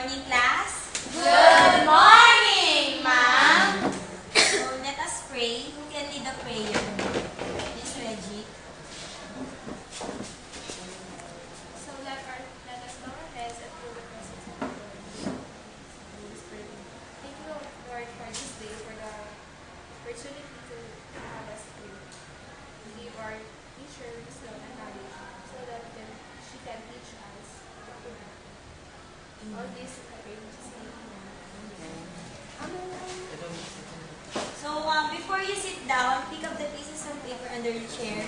morning, class. Good morning, ma'am. So let us pray. Who can lead the prayer? Miss Reggie. So let us bow our heads and feel the presence of the Lord. Holy Spirit. Thank you, Lord, for this day, for the opportunity to have us pray. Give our teacher wisdom and knowledge so that she can teach us. All this I pray in Jesus' name. So before you sit down, pick up the pieces of paper under your chair.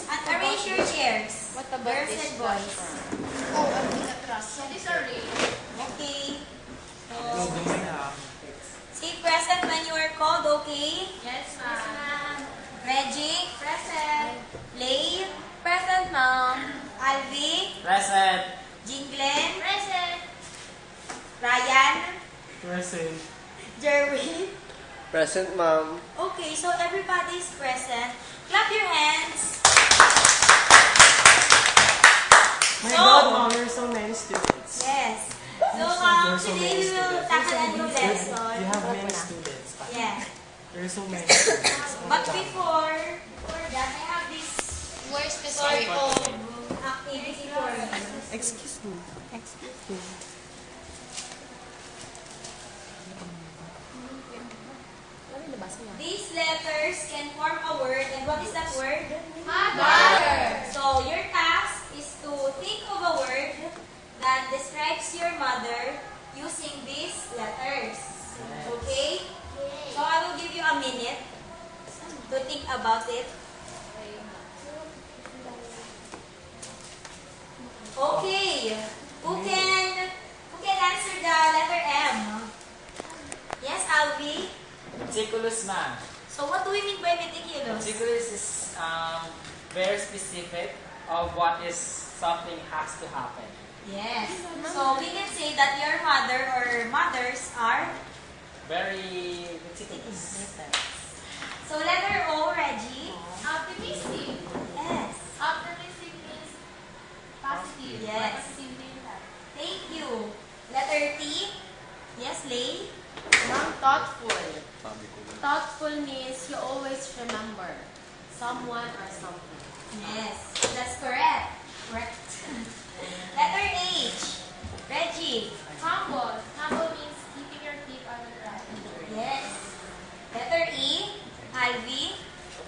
And arrange your chairs. What about Girls this and boys. Oh, I'm in a trust. That is our ring. Okay. So, say present when you are called, okay? Yes, ma'am. Reggie? Present. Lay? Present, ma'am. Alvi? Present. Jinglen? Present. Ryan? Present. Jerwin? Present, ma'am. Okay, so everybody is present. Clap your hands. My So- God, mom, there are so many students. Yes. So today we will tackle a new lesson. You have many students. Yeah. There are so many students. But before that, I have this More sort specific. of activity for you. Excuse me. These letters can form a word, and what is that word? Mother. So your task is to think of a word that describes your mother using these letters. Okay? So I will give you a minute to think about it. Okay. Who can answer the letter M? Yes, Alvi? Meticulous, ma'am. So what do we mean by meticulous? Meticulous is very specific of what is something has to happen. Yes. So we can say that your mother or mothers are. Very meticulous. So letter O, Reggie. Optimistic. Yes. Optimistic means positive. Yes. Positive impact. Thank you. Letter T. Yes, Lay. Ma'am, thoughtful. Thoughtful means you always remember someone or something. Yes, that's correct. Correct. Letter H. Reggie. Humble. Humble means keeping your feet on the ground. Yes. Letter E. Ivy.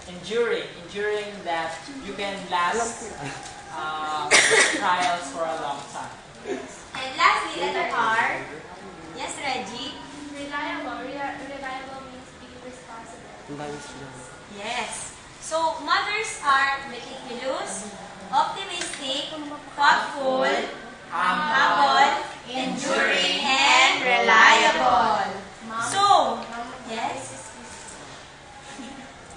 Enduring that you can last trials for a long time. And lastly, letter R. Yes, Reggie. Reliable. Reliable means being responsible. Yes. So mothers are meticulous, optimistic, thoughtful, humble, enduring, and reliable. So, yes,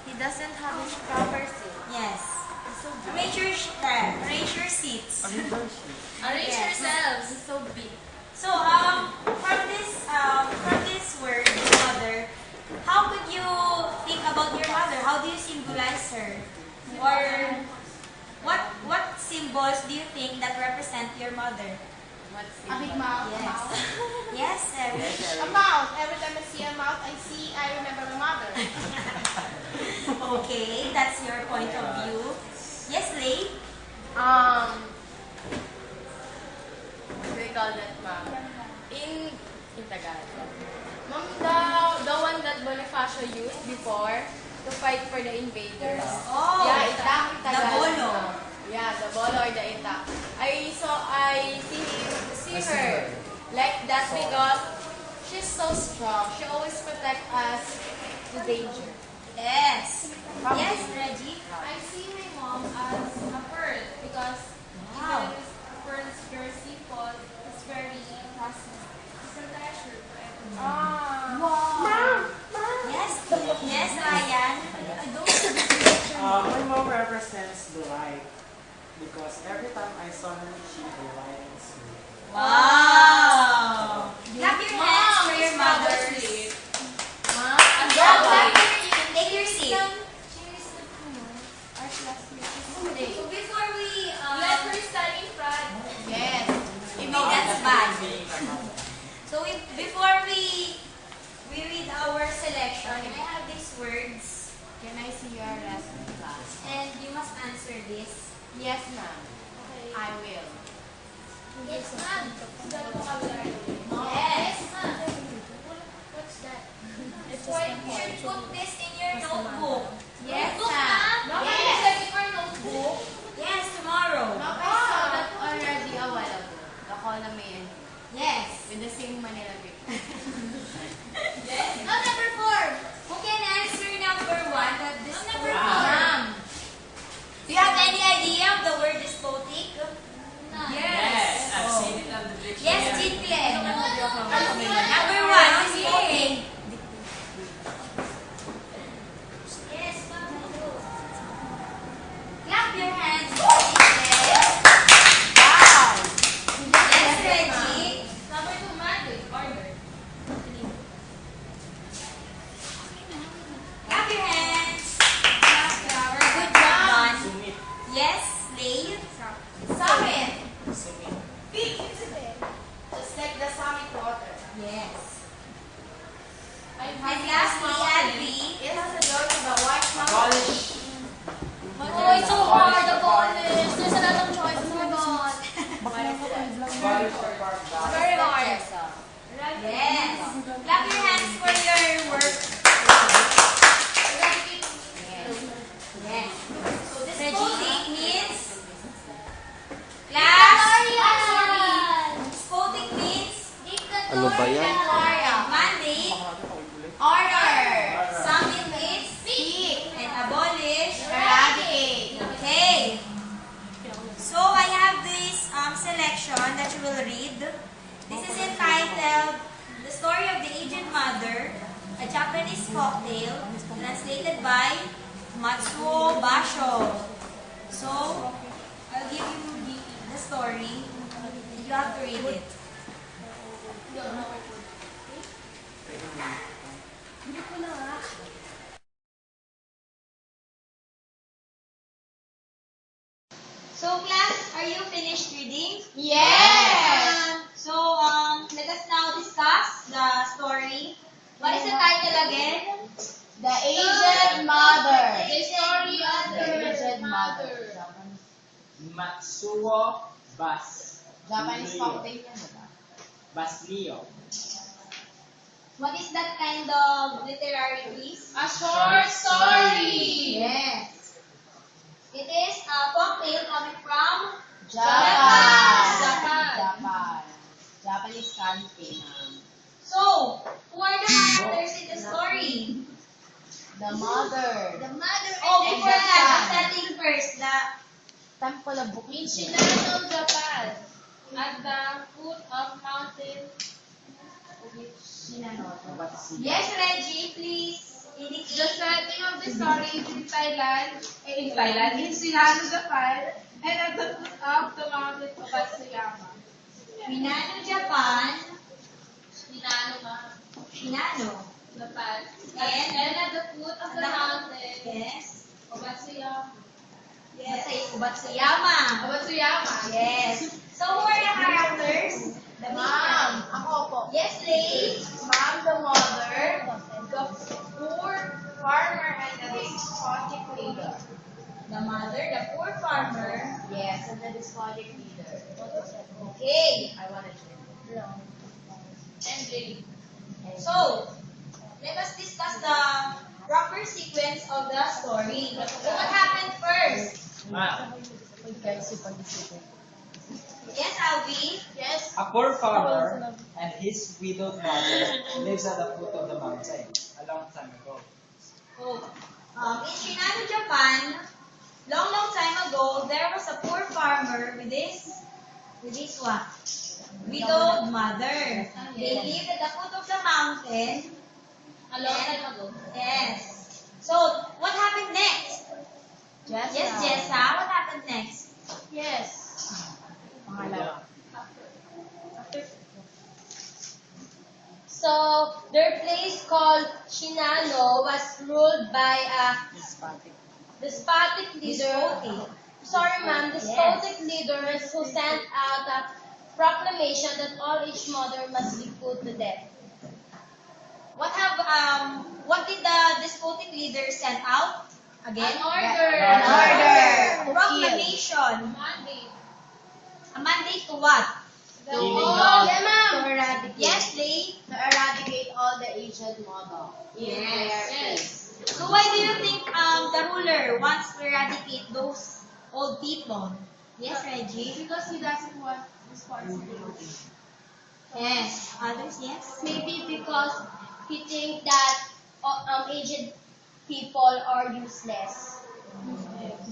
He doesn't have his proper seat. yes. Arrange your seats. Arrange Yes. yourselves. He's so big. So, from this word, mother, how could you think about your mother? How do you symbolize her? Or what symbols do you think that represent your mother? What's A big mouth. Yes. Mouth. Yes, Eric. A mouth. Every time I see a mouth, I remember my mother. Okay, that's your point of view. Yes, Lay? What do we call that, ma'am? In Tagalog. Ma'am, the one that Bonifacio used before to fight for the invaders. Oh, Yeah, itak in the Tagalog. bolo. Yeah, the bolo or the itak. I see her like that because she's so strong. She always protect us to danger. Yes. Yes, Reggie? I see my mom as a pearl because Wow. even if a pearl is very simple, it's very costly. It's a treasure for everyone. Wow. Yes, yes, Ryan. My mom represents the light because every time I saw her, she enlightens me. Wow. Clap your hands for your mothers. Ma'am, Take your seat. Our classmate. So before we Let her stand in front. yes. we get Yes, can I have these words? Can I see your lesson class? And you must answer this. Yes, ma'am. Okay. I will. Yes, ma'am. The vocabulary. Yes. What's that? So you should put this in your notebook. Yes, Notebook, ma'am. ma'am? Yes. Yes. Yes, tomorrow. Ma'am, I saw that already a while ago. The call na may end. Yes. With the same Manila Greek. Yes. Oh, number 4. Who can answer number 1? That this number 4. Ma'am. Do you have any idea of the word despotic? Yes, I've seen it on the dictionary. Yes, Jingle. Number 1, despotic. Yes, ma'am. Clap your hands for Jingle. Wow. Yes, Reggie. Number 2, mandate. Order. Clap your hands. Good job, Don. Sumit. Yes, Slave. Summit. Sumit. Just like the summit water. Yes. And And lastly, Alvi. It has a door to the white mountain. Abolish. Oh, it's so hard. The bonus. There's a lot of choices. Oh my god. What is that? Abolish the park ban. Very hard. Yes. Clap your hands for your work. Yes. So despotic means class. Despotic means Ano ba yan? mandate. Order. Summit means Speak. and abolish. Eradicate. Okay. So I have this selection that you will read. This is entitled The Story of the Aged Mother, a Japanese folktale, translated by Matsuo Basho. So I'll give you the story. You have to read it. So class, are you finished reading? Yes. So let us now discuss the story. What is the title again? The aged mother. The story of The aged mother. Matsuo Japanese Leo. folktale yan, diba? Baslio. What is that kind of literary piece? A short story. Yes. It is a folktale coming from Japan. Japan. Japan. Japanese country, ma'am. So, who are the characters in the story? The mother. Oh, before that, the setting first. The Temple of In Bukidnon. Shinano, Japan, at the foot of mountain Shinano. yes, Reggie, please The indicate. setting of the story is in Thailand, in Shinano, Japan, and at the foot of the mountain of Matsuyama. Minano, Japan. Shinano, Shinano. Japan, And? and at the foot of the mountain Yes. of Matsuyama. Yes. Ubatsuyama. Matsuyama. Yes. So, who are the characters? The Ma'am, ako po. Yes, Lay. Ma'am, the mother, the poor farmer, and the despotic leader. The mother, the poor farmer. Yes, and the despotic leader. Okay. I wanted to. And Lily. So, let us discuss the proper sequence of the story. So, what happened first? Ma'am, Yes, Alvi. Yes. A poor farmer and his widowed mother lives at the foot of the mountain a long time ago. Oh, in Shinano, Japan, long time ago, there was a poor farmer with his what? Widowed mother. They lived at the foot of the mountain. A long time ago. Yes. So, what happened next? Jessa. Yes, Jessa. What happened next? Yes. Pangalawa. So, their place called Shinano was ruled by a despotic leader. Despotic. Sorry, ma'am, despotic leaders who sent out a proclamation that all each mother must be put to death. What did the despotic leader send out? Again? An order. An order. To Proclamation. Mandate. A mandate to what? To eradicate. Yes, Lay? To eradicate all the aged model. Yes. So why do you think the ruler wants to eradicate those old people? Yes, Reggie? Because he doesn't want responsibility. Yes. Others, yes? Maybe because he think that aged people are useless.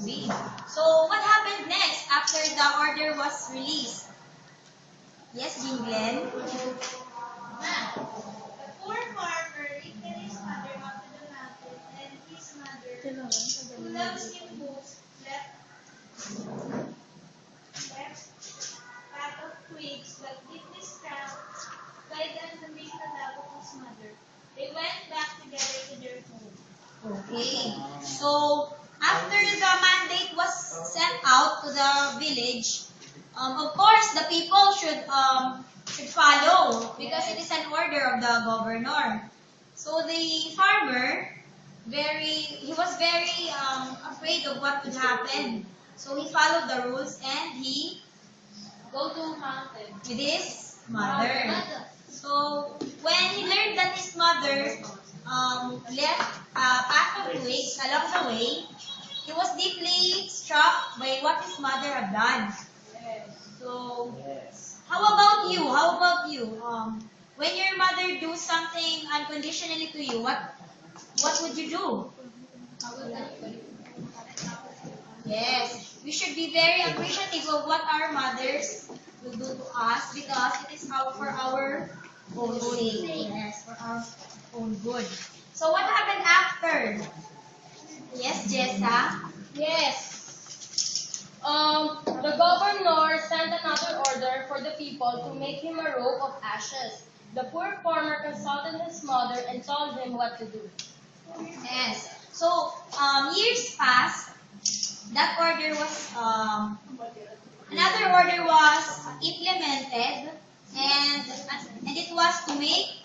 B. So what happened next after the order was released? Yes, Dean Glenn? The poor farmer lifted his mother up to the mountain, and his mother, who loves him most, left pack of twigs but deeply struck by the unconditional love of his mother. They went back together to their home. Okay. So after the mandate was sent out to the village, of course the people should follow because it is an order of the governor. So the farmer he was very afraid of what would happen. So he followed the rules and he Go to mountain. with his mother. So when he learned that his mother left a pack of twigs along the way, he was deeply struck by what his mother had done. So Yes. how about you? How about you? When your mother do something unconditionally to you, what would you do? Yes, we should be very appreciative of what our mothers will do to us because it is for our own sake. Yes, for our own good. So what happened after? Yes, Jessa? Yes. The governor sent another order for the people to make him a rope of ashes. The poor farmer consulted his mother and told him what to do. Yes. So years passed. That order was another order was implemented, and it was to make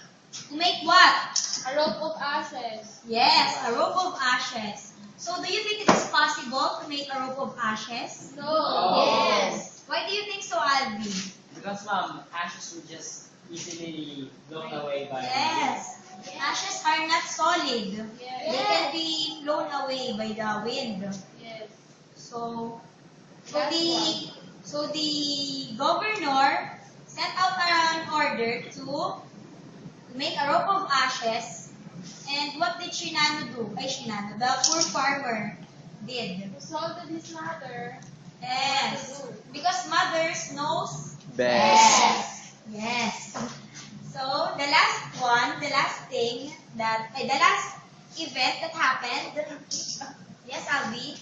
what? A rope of ashes. Yes, a rope of ashes. So do you think it is possible to make a rope of ashes? No. Yes. Why do you think so, Albi? Because ashes would just easily blown away by Yes. Ashes are not solid. Yes. They can be blown away by the wind. Yes. So the governor sent out an order to make a rope of ashes. And what did Shinano do? Shinano, the poor farmer, did. Consulted his mother. Yes. Because mothers knows Best. Yes. So the last event that happened. Yes, Alvi.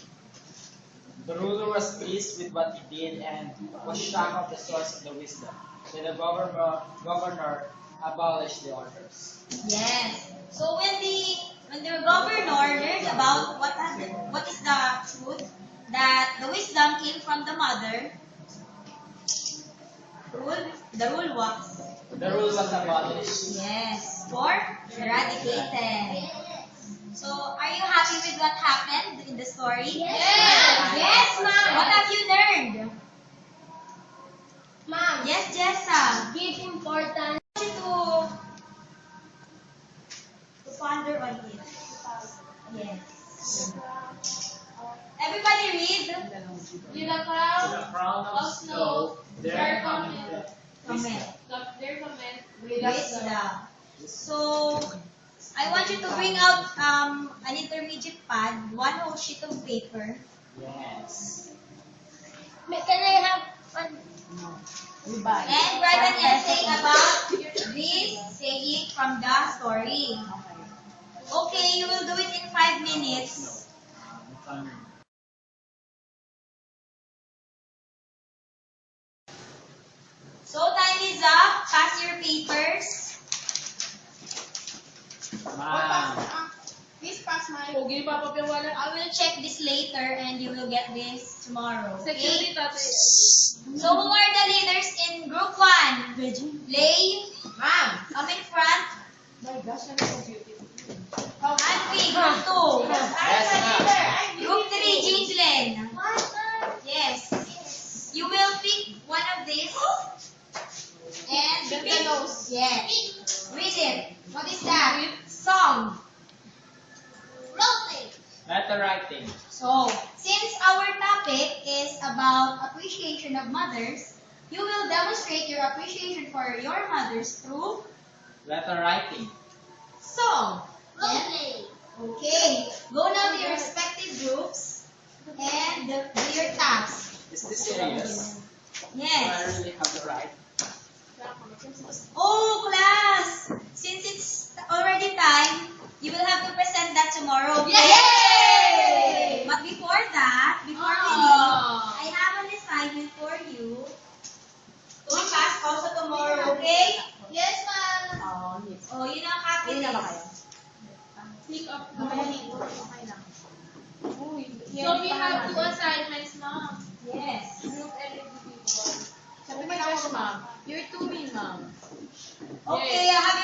The ruler was pleased with what he did and was shocked of the source of the wisdom. Then the governor abolished the orders. Yes. So when the governor learned about what is the truth, that the wisdom came from the mother, the rule was The rule was abolished. yes, or eradicated. So are you happy with what happened in the story? Yes. Yes, ma'am. What have you learned? Ma'am, Yes, Jessa. give importance. I want you to ponder on it. Yes. Everybody read. In a cloud To the crown of snow, there cometh Comment. there cometh Wisdom. So, I want you to bring out an intermediate pad, one whole sheet of paper. Yes. Can I have one? And write an essay about this saying from the story. Okay, you will do it in 5 minutes. So time is up. Pass your papers. Ma'am. Please pass my I will check this later and you will get this tomorrow. Okay? So who are the leaders in group 1? Lay. Ma'am. Come in front. My gosh, I'm so beautiful. Anvi, group 2. Yes, ma'am. Group 3, Gingeline. Yes. You will pick one of these. And Ganda nose. yes. Read it. What is that? Song. Letter writing. So, since our topic is about appreciation of mothers, you will demonstrate your appreciation for your mothers through Letter writing. song. And- okay. Go now to your respective groups and do your task. Is this serious? Do I Yes. really have the right? Oh, class! Since it's already time, you will have to present that tomorrow. Yay! But before that, before we leave, I have an assignment for you to be passed also tomorrow, okay? Yes, ma'am. Oh, you know, copy this. Pick up the Okay lang. Uy, So we have 2 assignments, ma'am. Yes. Group and individual. Sabi mo, ma'am. You're 2 ma'am. Okay, have you